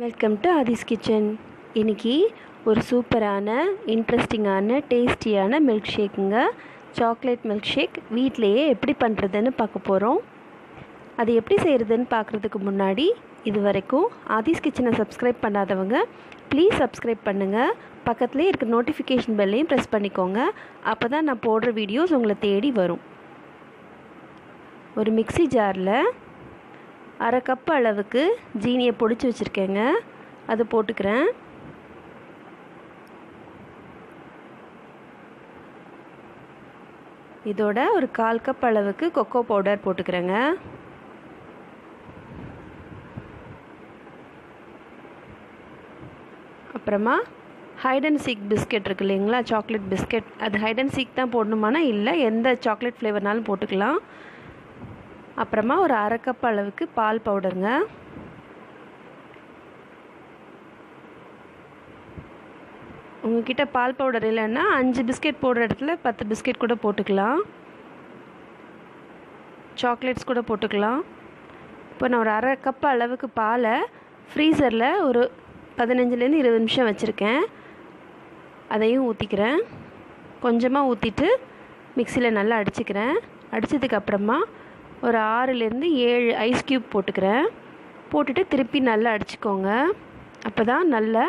Welcome to Aadhi's kitchen. இன்றைக்கி ஒரு சூப்பரான இன்ட்ரெஸ்டிங்கான டேஸ்டியான மில்க் ஷேக்குங்க. சாக்லேட் மில்க் ஷேக் வீட்டிலையே எப்படி பண்ணுறதுன்னு பார்க்க போகிறோம். அது எப்படி செய்கிறதுன்னு பார்க்குறதுக்கு முன்னாடி இது வரைக்கும் ஆதிஸ் கிச்சனை சப்ஸ்கிரைப் பண்ணாதவங்க ப்ளீஸ் சப்ஸ்கிரைப் பண்ணுங்கள். பக்கத்துலேயே இருக்க நோட்டிஃபிகேஷன் பெல்லையும் ப்ரெஸ் பண்ணிக்கோங்க. அப்போ தான் நான் போடுற வீடியோஸ் உங்களை தேடி வரும். ஒரு மிக்ஸி ஜாரில் அரை கப் அளவுக்கு ஜீனியை பொடிச்சு வச்சுருக்கேங்க. அதை போட்டுக்கிறேன். இதோட ஒரு 1/4 கப் அளவுக்கு கொக்கோ பவுடர் போட்டுக்கிறேங்க. அப்புறமா ஹைட் அண்ட் சீக் பிஸ்கெட் இருக்கு இல்லைங்களா, சாக்லேட் பிஸ்கெட். அது ஹைட் அண்ட் சீக் தான் போடணுமானா இல்லை, எந்த சாக்லேட் ஃப்ளேவர்னாலும் போட்டுக்கலாம். அப்புறமா ஒரு அரை கப் அளவுக்கு பால் பவுடருங்க. உங்ககிட்ட பால் பவுடர் இல்லைன்னா 5 பிஸ்கெட் போடுற இடத்துல 10 பிஸ்கெட் கூட போட்டுக்கலாம். சாக்லேட்ஸ் கூட போட்டுக்கலாம். இப்போ நான் ஒரு அரை கப் அளவுக்கு பாலை ஃப்ரீசரில் ஒரு 15லேருந்து 20 நிமிஷம் வச்சுருக்கேன். அதையும் ஊற்றிக்கிறேன். கொஞ்சமாக ஊற்றிட்டு மிக்சியில் நல்லா அடிச்சுக்கிறேன். அடித்ததுக்கப்புறமா ஒரு 6லேருந்து 7 ஐஸ் க்யூப் போட்டுக்கிறேன். போட்டுட்டு திருப்பி நல்லா அடிச்சுக்கோங்க. அப்போ தான் நல்ல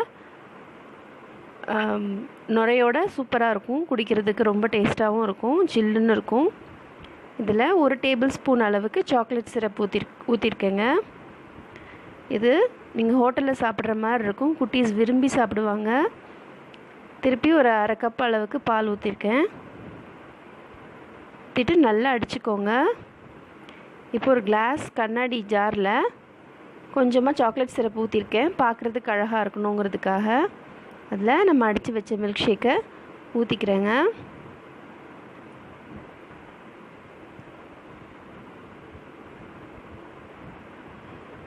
நுரையோட சூப்பராக இருக்கும். குடிக்கிறதுக்கு ரொம்ப டேஸ்ட்டாகவும் இருக்கும், சில்லுன்னு இருக்கும். இதில் 1 டேபிள் ஸ்பூன் அளவுக்கு சாக்லேட் சிரப் ஊற்றிருக்கேங்க. இது நீங்கள் ஹோட்டலில் சாப்பிட்ற மாதிரி இருக்கும். குட்டீஸ் விரும்பி சாப்பிடுவாங்க. திருப்பி ஒரு அரை கப் அளவுக்கு பால் ஊற்றிருக்கேன். ஊற்றிட்டு நல்லா அடிச்சுக்கோங்க. இப்போ ஒரு கிளாஸ் கண்ணாடி ஜாரில் கொஞ்சமாக சாக்லேட் சிரப் ஊற்றிருக்கேன், பார்க்குறதுக்கு அழகாக இருக்கணுங்கிறதுக்காக. அதில் நம்ம அடித்து வச்ச மில்க் ஷேக்கை ஊற்றிக்கிறேங்க.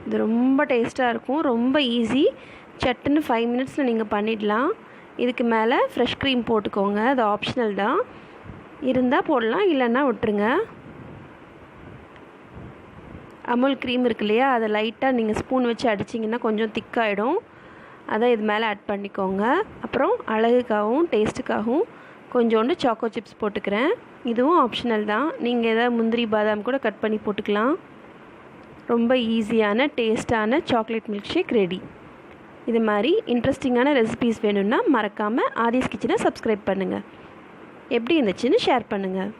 இது ரொம்ப டேஸ்ட்டாக இருக்கும். ரொம்ப ஈஸி. சட்டுன்னு 5 மினிட்ஸில் நீங்கள் பண்ணிடலாம். இதுக்கு மேலே ஃப்ரெஷ் க்ரீம் போட்டுக்கோங்க. அது ஆப்ஷனல் தான். இருந்தால் போடலாம், இல்லைன்னா விட்டுருங்க. அமுல் க்ரீம் இருக்கு இல்லையா, அதை லைட்டாக நீங்கள் ஸ்பூன் வச்சு அடிச்சிங்கன்னா கொஞ்சம் திக்காகிடும். அதை இது மேலே ஆட் பண்ணிக்கோங்க. அப்புறம் அழகுக்காகவும் டேஸ்ட்டுக்காகவும் கொஞ்சோண்டு சாக்கோ சிப்ஸ் போட்டுக்கிறேன். இதுவும் ஆப்ஷனல் தான். நீங்கள் எதாவது முந்திரி பாதாம் கூட கட் பண்ணி போட்டுக்கலாம். ரொம்ப ஈஸியான டேஸ்ட்டான சாக்லேட் மில்க் ஷேக் ரெடி. இது மாதிரி இன்ட்ரெஸ்டிங்கான ரெசிபீஸ் வேணும்னா மறக்காமல் ஆதிஸ் கிச்சனை சப்ஸ்கிரைப் பண்ணுங்கள். எப்படி இருந்துச்சுன்னு ஷேர் பண்ணுங்கள்.